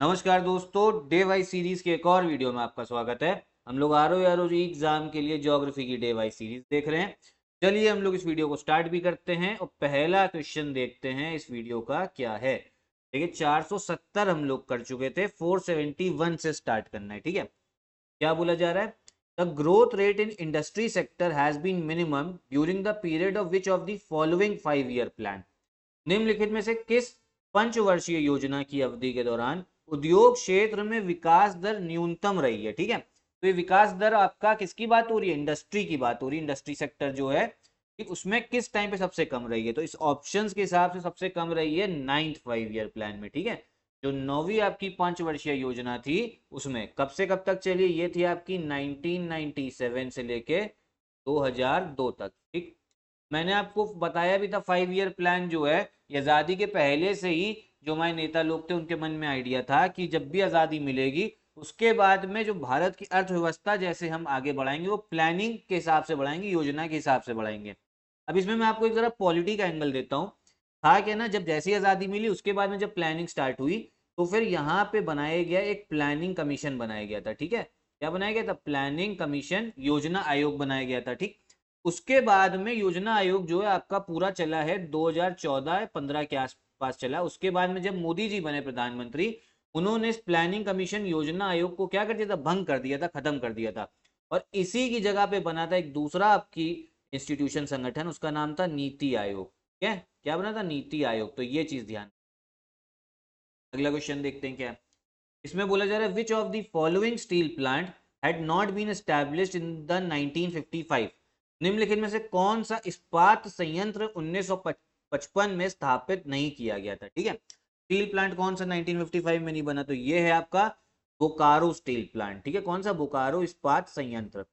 नमस्कार दोस्तों, day wise series के एक और वीडियो में आपका स्वागत है। हम लोग आर एग्जाम के लिए ज्योग्राफी की डे वाइज सीरीज देख रहे हैं। चलिए हम लोग इस वीडियो को स्टार्ट भी करते हैं और पहला क्वेश्चन देखते हैं इस वीडियो का क्या है। देखिए 470 हम लोग कर चुके थे, 471 से स्टार्ट करना है। ठीक है, क्या बोला जा रहा है? The growth rate in industry sector has been minimum during the period of which of the following 5 year plan. निम्नलिखित में से किस पंचवर्षीय योजना की अवधि के दौरान उद्योग क्षेत्र में विकास दर न्यूनतम रही है? ठीक है, तो ये विकास दर आपका किसकी बात हो रही है? इंडस्ट्री की बात हो रही है। इंडस्ट्री सेक्टर जो है कि उसमें किस टाइम पे सबसे कम रही है? तो इस ऑप्शंस के हिसाब से सबसे कम रही है 9th 5 ईयर प्लान में। ठीक है, जो नौवीं आपकी पंचवर्षीय योजना थी उसमें कब से कब तक चली? ये थी आपकी 1997 से लेके 2002 तक। ठीक, मैंने आपको बताया भी था 5 ईयर प्लान जो है ये आज़ादी के पहले से ही जो हमारे नेता लोग थे उनके मन में आइडिया था कि जब भी आज़ादी मिलेगी उसके बाद में जो भारत की अर्थव्यवस्था जैसे हम आगे बढ़ाएंगे वो प्लानिंग के हिसाब से बढ़ाएंगे, योजना के हिसाब से बढ़ाएंगे। अब इसमें मैं आपको एक जरा पॉलिटी का एंगल देता हूँ। था क्या ना, जब जैसी आज़ादी मिली उसके बाद में जब प्लानिंग स्टार्ट हुई तो फिर यहाँ पे बनाया गया एक प्लानिंग कमीशन बनाया गया था। ठीक है, क्या बनाया गया था? प्लानिंग कमीशन, योजना आयोग बनाया गया था। ठीक, उसके बाद में योजना आयोग जो है आपका पूरा चला है 2014-15 के आसपास चला। उसके बाद में जब मोदी जी बने प्रधानमंत्री, उन्होंने इस प्लानिंग कमीशन योजना आयोग को क्या कर दिया था? भंग कर दिया था, खत्म कर दिया था। और इसी की जगह पे बना था एक दूसरा आपकी इंस्टीट्यूशन, संगठन, उसका नाम था नीति आयोग। क्या क्या बना था? नीति आयोग। तो ये चीज ध्यान। अगला क्वेश्चन देखते हैं क्या है। इसमें बोला जा रहा है which of the following steel plant had not been established in the 1955। निम्नलिखित में से कौन सा इस्पात संयंत्र 1955 में स्थापित नहीं किया गया था? ठीक है, स्टील प्लांट कौन सा 1955 में नहीं बना? तो ये है आपका बोकारो स्टील प्लांट। ठीक है, कौन सा? बोकारो इस्पात संयंत्र।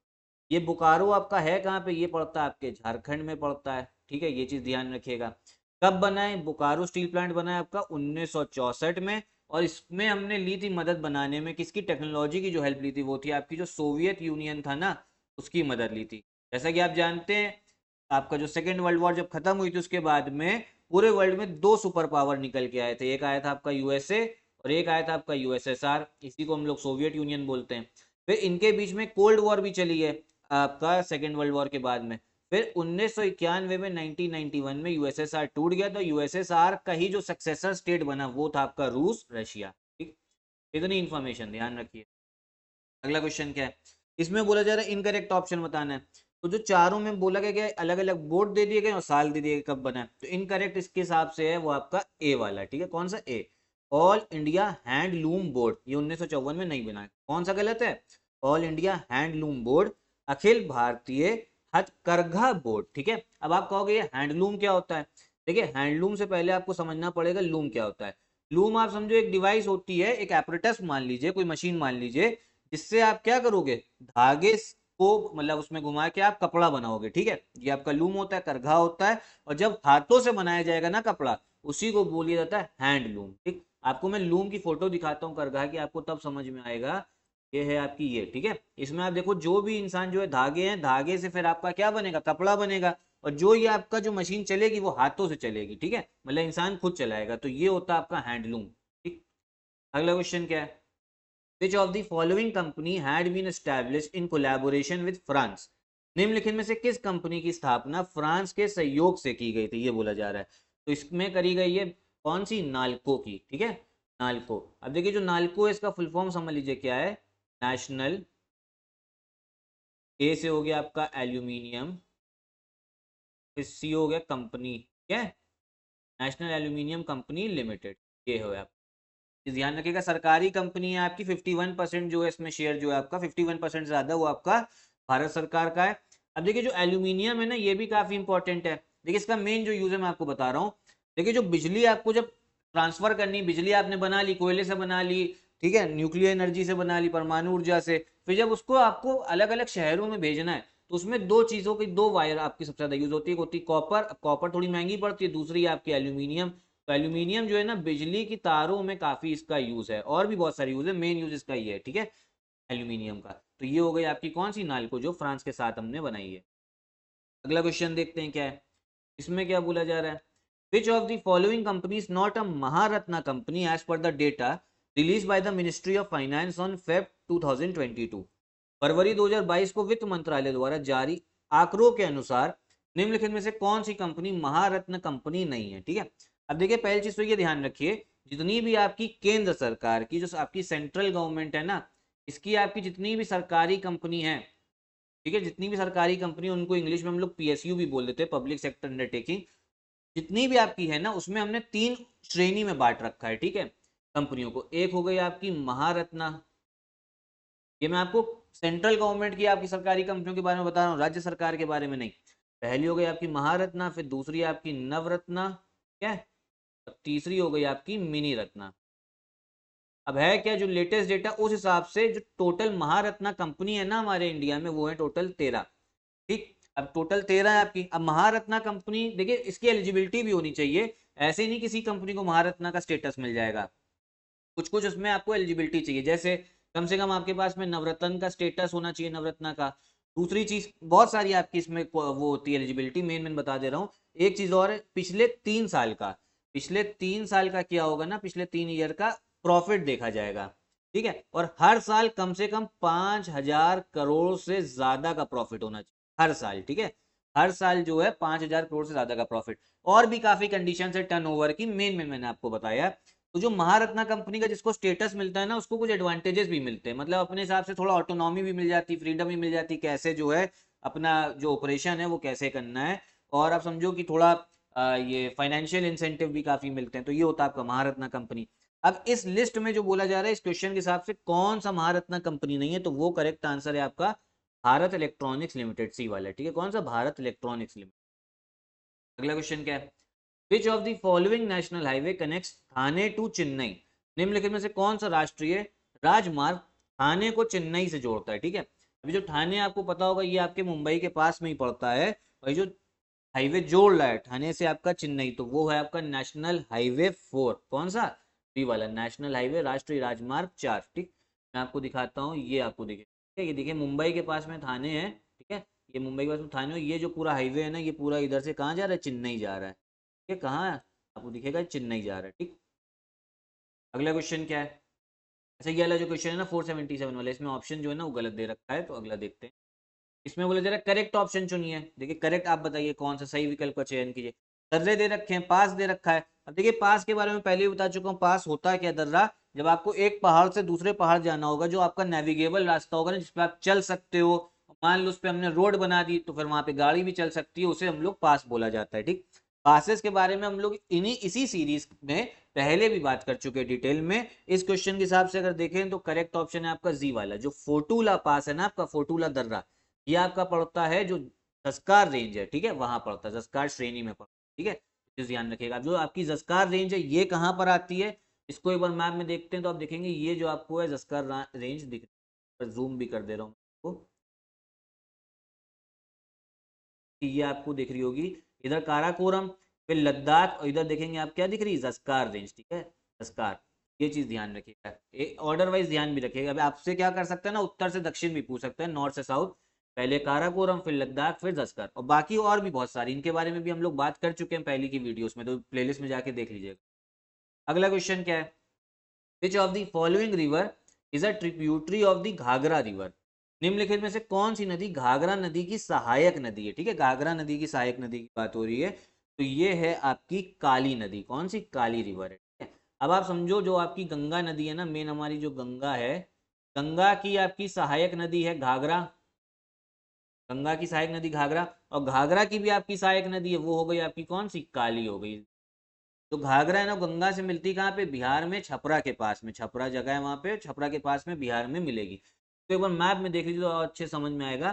ये बोकारो आपका है कहाँ पे? ये पड़ता है आपके झारखंड में पड़ता है। ठीक है, ये चीज ध्यान रखिएगा। कब बना है बोकारो स्टील प्लांट? बना है आपका 1964 में। और इसमें हमने ली थी मदद बनाने में, किसकी? टेक्नोलॉजी की जो हेल्प ली थी वो थी आपकी जो सोवियत यूनियन था ना, उसकी मदद ली थी। जैसा कि आप जानते हैं, आपका जो सेकेंड वर्ल्ड वॉर जब खत्म हुई थी उसके बाद में पूरे वर्ल्ड में दो सुपर पावर निकल के आए थे। एक आया था आपका यूएसए और एक आया था आपका यूएसएसआर। इसी को हम लोग सोवियत यूनियन बोलते हैं। फिर इनके बीच में कोल्ड वॉर भी चली है आपका सेकेंड वर्ल्ड वॉर के बाद में। फिर 1991 में 1991 में यूएसएसआर टूट गया। तो यूएसएसआर का ही जो सक्सेसर स्टेट बना वो था आपका रूस, रशिया। ठीक, इतनी इंफॉर्मेशन ध्यान रखिए। अगला क्वेश्चन क्या है? इसमें बोला जा रहा है इनकरेक्ट ऑप्शन बताना है। तो जो चारों में बोला गया अलग अलग बोर्ड दे दिए गए और साल दे दिए गए कब बना है। तो इनकरेक्ट इसके हिसाब से है वो आपका ए वाला। ठीक है, कौन सा? ए, ऑल इंडिया हैंडलूम बोर्ड। ये 1954 में नहीं बना है। कौन सा गलत है? All India handloom board, Akhil Bharatiya हथकरघा बोर्ड। ठीक है, अब आप कहोगे ये हैंडलूम क्या होता है? देखिए हैंडलूम से पहले आपको समझना पड़ेगा लूम क्या होता है। लूम आप समझो एक डिवाइस होती है, एक एपरेटस मान लीजिए, कोई मशीन मान लीजिए, जिससे आप क्या करोगे? धागे को मतलब उसमें घुमा के आप कपड़ा बनाओगे। ठीक है, ये आपका लूम होता है, करघा होता है। और जब हाथों से बनाया जाएगा ना कपड़ा, उसी को बोलिया जाता है हैंडलूम। ठीक, आपको मैं लूम की फोटो दिखाता हूँ करघा की, आपको तब समझ में आएगा। ये है आपकी ये। ठीक है, इसमें आप देखो जो भी इंसान जो है धागे हैं, धागे से फिर आपका क्या बनेगा? कपड़ा बनेगा। और जो ये आपका जो मशीन चलेगी वो हाथों से चलेगी। ठीक है, मतलब इंसान खुद चलाएगा। तो ये होता है आपका हैंडलूम। ठीक, अगला क्वेश्चन क्या है? Which of the following company had been established in collaboration with France? निम्नलिखित में से किस कंपनी की स्थापना फ्रांस के सहयोग से की गई थी? ये बोला जा रहा है। तो इसमें करी गई है कौन सी? नाल्को की। ठीक है, नाल्को। अब देखिए जो नाल्को है इसका फुल फॉर्म समझ लीजिए क्या है। नेशनल, ए से हो गया आपका एल्यूमिनियम, सी हो गया कंपनी। क्या है? National aluminium company limited. ये हो आप ध्यान रखिएगा, सरकारी कंपनी है आपकी। 51% जो है इसमें शेयर जो है आपका 51% ज्यादा वो आपका भारत सरकार का है। अब देखिए जो एल्यूमिनियम है ना, ये भी काफी इंपॉर्टेंट है। देखिए इसका मेन जो यूज है मैं आपको बता रहा हूँ। देखिए जो बिजली आपको जब ट्रांसफर करनी, बिजली आपने बना ली, कोयले से बना ली, ठीक है, न्यूक्लियर एनर्जी से बना ली, परमाणु ऊर्जा से, फिर जब उसको आपको अलग अलग शहरों में भेजना है तो उसमें दो चीजों की, दो वायर आपकी सबसे ज्यादा यूज होती है। एक होती है कॉपर, कॉपर थोड़ी महंगी पड़ती है, दूसरी है आपकी एल्यूमिनियम। तो एल्यूमिनियम जो है ना, बिजली की तारों में काफी इसका यूज है, और भी बहुत सारे यूज है, मेन यूज इसका ये है। ठीक है, एल्यूमिनियम का। तो ये हो गई आपकी कौन सी? नाल्को, जो फ्रांस के साथ हमने बनाई है। अगला क्वेश्चन देखते हैं क्या है। इसमें क्या बोला जा रहा है? Which of the following company is not a Maharatna company as per the data release by the ministry of finance on feb 2022। फरवरी 2022 को वित्त मंत्रालय द्वारा जारी आंकड़ों के अनुसार निम्नलिखित में से कौन सी कंपनी महारत्न कंपनी नहीं है। ठीक है, अब देखिए पहली चीज तो ये ध्यान रखिए, जितनी भी आपकी केंद्र सरकार की, जो आपकी सेंट्रल गवर्नमेंट है ना, इसकी आपकी जितनी भी सरकारी कंपनी है, ठीक है, जितनी भी सरकारी कंपनी, उनको इंग्लिश में हम लोग पीएसयू भी बोल देते हैं, पब्लिक सेक्टर अंडरटेकिंग, जितनी भी आपकी है ना, उसमें हमने 3 श्रेणी में बांट रखा है। ठीक है, कंपनियों को, एक हो गई आपकी महारत्ना, ये मैं आपको सेंट्रल गवर्नमेंट की आपकी सरकारी कंपनियों के बारे में बता रहा हूँ, राज्य सरकार के बारे में नहीं। पहली हो गई आपकी महारत्ना, फिर दूसरी आपकी नवरत्ना, क्या है, और तीसरी हो गई आपकी मिनी रत्ना। अब है क्या, जो लेटेस्ट डेटा उस हिसाब से जो टोटल महारत्ना कंपनी है ना हमारे इंडिया में, वो है टोटल 13। ठीक, अब टोटल 13 है आपकी। अब महारत्ना कंपनी देखिए, इसकी एलिजिबिलिटी भी होनी चाहिए, ऐसे ही नहीं किसी कंपनी को महारत्ना का स्टेटस मिल जाएगा, कुछ कुछ उसमें आपको एलिजिबिलिटी चाहिए, जैसे कम से कम आपके पास में नवरत्न का स्टेटस होना चाहिए, नवरत्ना का। दूसरी चीज, बहुत सारी आपकी इसमें वो होती है एलिजिबिलिटी, मेन बता दे रहा हूँ। एक चीज और है, पिछले 3 साल का, पिछले 3 साल का क्या होगा ना, पिछले 3 ईयर का प्रॉफिट देखा जाएगा। ठीक है, और हर साल कम से कम 5,000 करोड़ से ज्यादा का प्रॉफिट होना चाहिए हर साल। ठीक है, हर साल जो है 5,000 करोड़ से ज्यादा का प्रॉफिट। और भी काफी कंडीशन है टर्नओवर की, मेन मैंने आपको बताया। तो जो महारत्ना कंपनी का जिसको स्टेटस मिलता है ना, उसको कुछ एडवांटेजेस भी मिलते हैं, मतलब अपने हिसाब से थोड़ा ऑटोनॉमी भी मिल जाती, फ्रीडम भी मिल जाती, कैसे जो है अपना जो ऑपरेशन है वो कैसे करना है। और आप समझो कि थोड़ा ये फाइनेंशियल इंसेंटिव भी काफी मिलते हैं। तो ये होता है आपका महारत्ना कंपनी। अब इस लिस्ट में जो बोला जा रहा है, इस क्वेश्चन के हिसाब से कौन सा महारत्ना कंपनी नहीं है, तो वो करेक्ट आंसर है आपका भारत इलेक्ट्रॉनिक्स लिमिटेड, सी वाला। ठीक है, कौन सा, भारत इलेक्ट्रॉनिक्स लिमिटेड। अगला क्वेश्चन क्या है, which of the following national highway connects Thane to Chennai. निम्नलिखित में से कौन सा राष्ट्रीय राजमार्ग थाने को चेन्नई से जोड़ता है। ठीक है, अभी जो थाने आपको पता होगा, ये आपके मुंबई के पास में ही पड़ता है, और जो हाईवे जोड़ रहा है थाने से आपका चेन्नई, तो वो है आपका नेशनल हाईवे 4। कौन सा, बी वाला, नेशनल हाईवे, राष्ट्रीय राजमार्ग 4। ठीक, मैं आपको दिखाता हूँ, ये आपको दिखे, ठीक है, ये देखिए मुंबई के पास में थाने हैं। ठीक है, ये मुंबई के पास में थाने, ये जो पूरा हाईवे है ना, ये पूरा इधर से कहाँ जा रहा है, चेन्नई जा रहा है। ये कहाँ है, आपको दिखेगा चेन्नई जा रहा है। ठीक, अगला क्वेश्चन क्या है, अच्छा ये वाला जो क्वेश्चन है ना 477 वाला, इसमें ऑप्शन जो है ना वो गलत दे रखा है, तो अगला देखते हैं। इसमें बोला जा रहा है करेक्ट ऑप्शन चुनिए। देखिए करेक्ट आप बताइए कौन सा सही विकल्प का चयन कीजिए। दर्रे दे रखे हैं, पास दे रखा है। अब देखिए पास के बारे में पहले ही बता चुका हूँ, पास होता है क्या दर्रा, जब आपको एक पहाड़ से दूसरे पहाड़ जाना होगा, जो आपका नेविगेबल रास्ता होगा ना, जिसपे आप चल सकते हो, मान लो उस पर हमने रोड बना दी, तो फिर वहां पे गाड़ी भी चल सकती है, उसे हम लोग पास बोला जाता है। ठीक, पासेस के बारे में हम लोग इसी सीरीज में पहले भी बात कर चुके हैं डिटेल में। इस क्वेश्चन के हिसाब से अगर देखें तो करेक्ट ऑप्शन है आपका जी वाला, जो फोटूला पास है ना आपका, फोटूला दर्रा, ये आपका पड़ता है जो जस्कार रेंज है। ठीक है, वहां पड़ता है, जस्कार श्रेणी में पड़ता है। ठीक है, तो ध्यान रखिएगा, जो आपकी जस्कार रेंज है ये कहाँ पर आती है, इसको एक बार मैप में देखते हैं तो आप देखेंगे ये जो आपको है जस्कार रेंज दिख रही है, जूम भी कर दे रहा हूँ आपको, ये आपको दिख रही होगी, इधर काराकोरम, फिर लद्दाख, और इधर देखेंगे आप क्या दिख रही है, जस्कार रेंज। ठीक है, जस्कार, ये चीज ध्यान रखिएगा, ऑर्डर वाइज ध्यान भी रखिएगा। अब आपसे क्या कर सकते हैं ना, उत्तर से दक्षिण भी पूछ सकते हैं, नॉर्थ से साउथ, पहले काराकोरम फिर लद्दाख फिर जस्कर, और बाकी और भी बहुत सारी, इनके बारे में भी हम लोग बात कर चुके हैं पहले की वीडियोस में, तो प्लेलिस्ट में जाके देख लीजिएगा। अगला क्वेश्चन क्या है, which of the following river is a tributary of the Ghaghara river. निम्नलिखित में से कौन सी नदी घाघरा नदी की सहायक नदी है। ठीक है, घाघरा नदी की सहायक नदी की बात हो रही है, तो ये है आपकी काली नदी। कौन सी, काली रिवर है। ठीक है, अब आप समझो जो आपकी गंगा नदी है ना, मेन हमारी जो गंगा है, गंगा की आपकी सहायक नदी है घाघरा, गंगा की सहायक नदी घाघरा, और घाघरा की भी आपकी सहायक नदी है, वो हो गई आपकी कौन सी, काली हो गई। तो घाघरा है ना, गंगा से मिलती कहाँ पे, बिहार में छपरा के पास में, छपरा जगह है वहां पे, छपरा के पास में बिहार में मिलेगी। तो एक बार मैप में देख लीजिए तो अच्छे समझ में आएगा।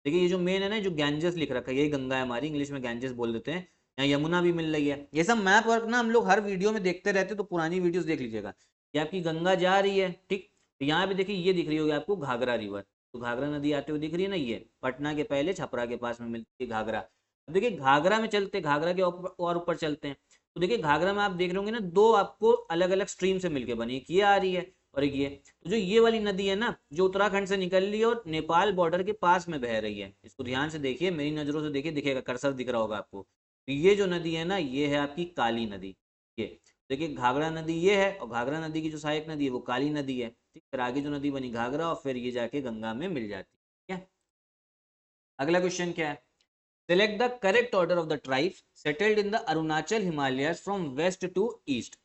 देखिए ये जो मेन है ना, जो गैंजेस लिख रखा है, यही गंगा है हमारी, इंग्लिश में गैंजेस बोल देते हैं, यहाँ यमुना भी मिल रही है। ये सब मैप वर्क ना हम लोग हर वीडियो में देखते रहते हैं, तो पुरानी वीडियोस देख लीजिएगा। ये आपकी गंगा जा रही है, ठीक, तो यहाँ पे देखिए ये दिख रही होगी आपको घाघरा रिवर, तो घाघरा नदी आते हुए दिख रही है ना, ये पटना के पहले छपरा के पास में मिलती है घाघरा। अब देखिए घाघरा में चलते, घाघरा के और ऊपर चलते हैं, तो देखिए घाघरा में आप देख रहे होंगे ना, दो आपको अलग अलग स्ट्रीम से मिलके बनी, एक ये आ रही है और एक ये। तो जो ये वाली नदी है ना, जो उत्तराखंड से निकल रही है और नेपाल बॉर्डर के पास में बह रही है, इसको ध्यान से देखिए, मेरी नजरों से देखिए, दिखेगा, कर्सर दिख रहा होगा आपको। तो ये जो नदी है ना, ये है आपकी काली नदी। ये देखिए घाघरा नदी ये है और घाघरा नदी की जो सहायक नदी है वो काली नदी है, ठीक। फिर आगे जो नदी बनी घाघरा और फिर ये जाके गंगा में मिल जाती है, ठीक है। अगला क्वेश्चन क्या है, select the correct order of the tribes settled in the Arunachal Himalayas from west to east.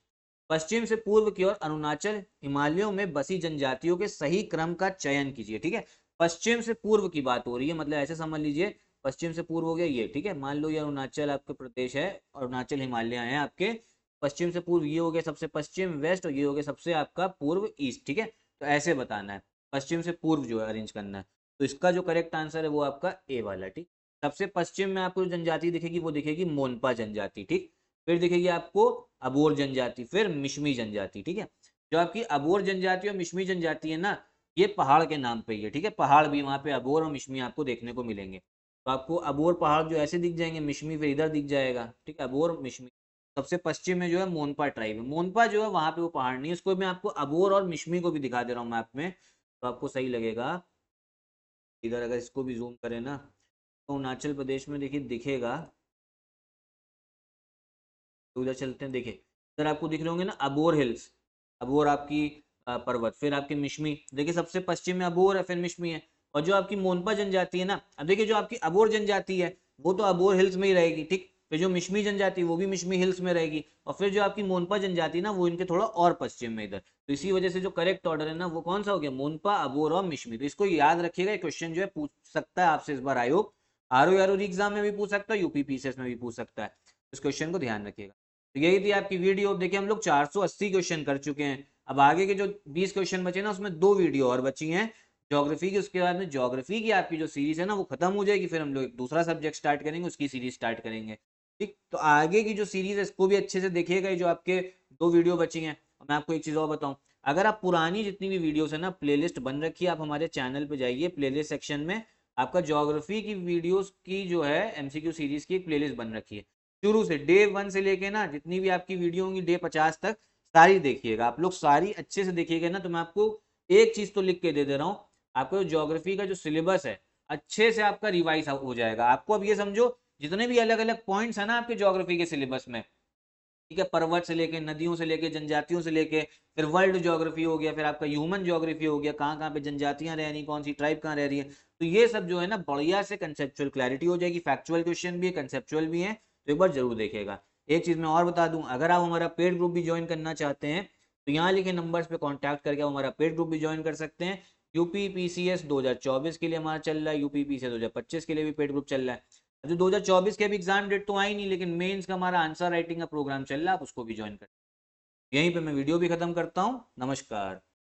पश्चिम से पूर्व की ओर अरुणाचल हिमालयों में बसी जनजातियों के सही क्रम का चयन कीजिए, ठीक है। पश्चिम से पूर्व की बात हो रही है, मतलब ऐसे समझ लीजिए पश्चिम से पूर्व हो गया ये, ठीक है। मान लो ये अरुणाचल आपके प्रदेश है, अरुणाचल हिमालय है आपके, पश्चिम से पूर्व ये हो गया सबसे पश्चिम वेस्ट और ये हो गया सबसे आपका पूर्व ईस्ट, ठीक है। तो ऐसे बताना है, पश्चिम से पूर्व जो है अरेंज करना है। तो इसका जो करेक्ट आंसर है वो आपका ए वाला, ठीक। सबसे पश्चिम में आपको जो जनजाति दिखेगी वो दिखेगी मोनपा जनजाति, ठीक। फिर दिखेगी आपको अबोर जनजाति, फिर मिश्मी जनजाति, ठीक है। जो आपकी अबोर जनजाति और मिश्मी जनजाति है ना, ये पहाड़ के नाम पे ही है, ठीक है। पहाड़ भी वहां पे अबोर और मिश्मी आपको देखने को मिलेंगे। तो आपको अबोर पहाड़ जो ऐसे दिख जाएंगे, मिश्मी फिर इधर दिख जाएगा, ठीक है। अबोर मिश्मी सबसे पश्चिम में जो है मोनपा ट्राइब है, मोनपा जो है वहां पे वो पहाड़ नहीं है, इसको मैं आपको अबोर और मिश्मी को भी दिखा दे रहा हूँ मैप में, तो आपको सही लगेगा। इधर अगर इसको भी जूम करें ना तो अरुणाचल प्रदेश में देखिए दिखेगा, तो उधर चलते हैं। देखिए इधर आपको दिख रहे होंगे ना अबोर हिल्स, अबोर आपकी पर्वत, फिर आपकी मिश्मी, देखिए सबसे पश्चिम में अबोर है फिर मिश्मी है। और जो आपकी मोनपा जनजाति है ना, अब देखिए जो आपकी अबोर जनजाति है वो तो अबोर हिल्स में ही रहेगी, ठीक। फिर जो मिश्मी जनजाति वो भी मिश्मी हिल्स में रहेगी, और फिर जो आपकी मोनपा जनजाति है ना वो इनके थोड़ा और पश्चिम में इधर। तो इसी वजह से जो करेक्ट ऑर्डर है ना वो कौन सा हो गया, मोनपा अबोर और मिश्मी। तो इसको याद रखिएगा, क्वेश्चन जो है पूछ सकता है आपसे इस बार आयोग, आर एग्जाम में भी पूछ सकता है, यूपी पीसीएस में भी पूछ सकता है। इस क्वेश्चन को ध्यान रखिएगा। तो यही थी आपकी वीडियो। देखिए हम लोग 480 क्वेश्चन कर चुके हैं, अब आगे के जो 20 क्वेश्चन बचे ना उसमें 2 वीडियो और बची हैं ज्योग्राफी की। उसके बाद में ज्योग्राफी की आपकी जो सीरीज है ना वो खत्म हो जाएगी, फिर हम लोग एक दूसरा सब्जेक्ट स्टार्ट करेंगे, उसकी सीरीज स्टार्ट करेंगे, ठीक। तो आगे की जो सीरीज है इसको भी अच्छे से देखिएगा, जो आपके 2 वीडियो बची हैं। और मैं आपको एक चीज और बताऊं, अगर आप पुरानी जितनी भी वीडियोस है ना, प्लेलिस्ट बन रखी है, आप हमारे चैनल पे जाइए, प्लेलिस्ट सेक्शन में आपका ज्योग्राफी की वीडियोस की जो है एमसीक्यू सीरीज की एक प्लेलिस्ट बन रखी है, शुरू से डे 1 से लेके ना जितनी भी आपकी वीडियो होंगी डे 50 तक सारी देखिएगा। आप लोग सारी अच्छे से देखिएगा ना, तो मैं आपको एक चीज तो लिख के दे रहा हूँ, आपको ज्योग्राफी का जो सिलेबस है अच्छे से आपका रिवाइज हो जाएगा। आपको अब ये समझो जितने भी अलग अलग पॉइंट्स है ना आपके ज्योग्राफी के सिलेबस में, ठीक है, पर्वत से लेके नदियों से लेके जनजातियों से लेके फिर वर्ल्ड ज्योग्राफी हो गया, फिर आपका ह्यूमन ज्योग्राफी हो गया, कहाँ कहाँ पे जनजातियां रह रही, कौन सी ट्राइब कहाँ रह रही है। तो ये सब जो है ना बढ़िया से कंसेप्चुअल क्लैरिटी हो जाएगी, फैक्चुअल क्वेश्चन भी है कंसेप्चुअल भी है, तो एक बार जरूर देखिएगा। एक चीज मैं और बता दूं, अगर आप हमारा पेड ग्रुप भी ज्वाइन करना चाहते हैं तो यहाँ लिखे नंबर्स पे कॉन्टैक्ट करके आप हमारा पेड ग्रुप भी ज्वाइन कर सकते हैं। यूपी पीसीएस 2024 के लिए हमारा चल रहा है, यूपी पीसीएस 2025 के लिए भी पेड ग्रुप चल रहा है। जो 2024 के भी एग्जाम डेट तो आई नहीं, लेकिन मेंस का हमारा आंसर राइटिंग का प्रोग्राम चल रहा है, आप उसको भी ज्वाइन कर। यहीं पे मैं वीडियो भी खत्म करता हूँ। नमस्कार।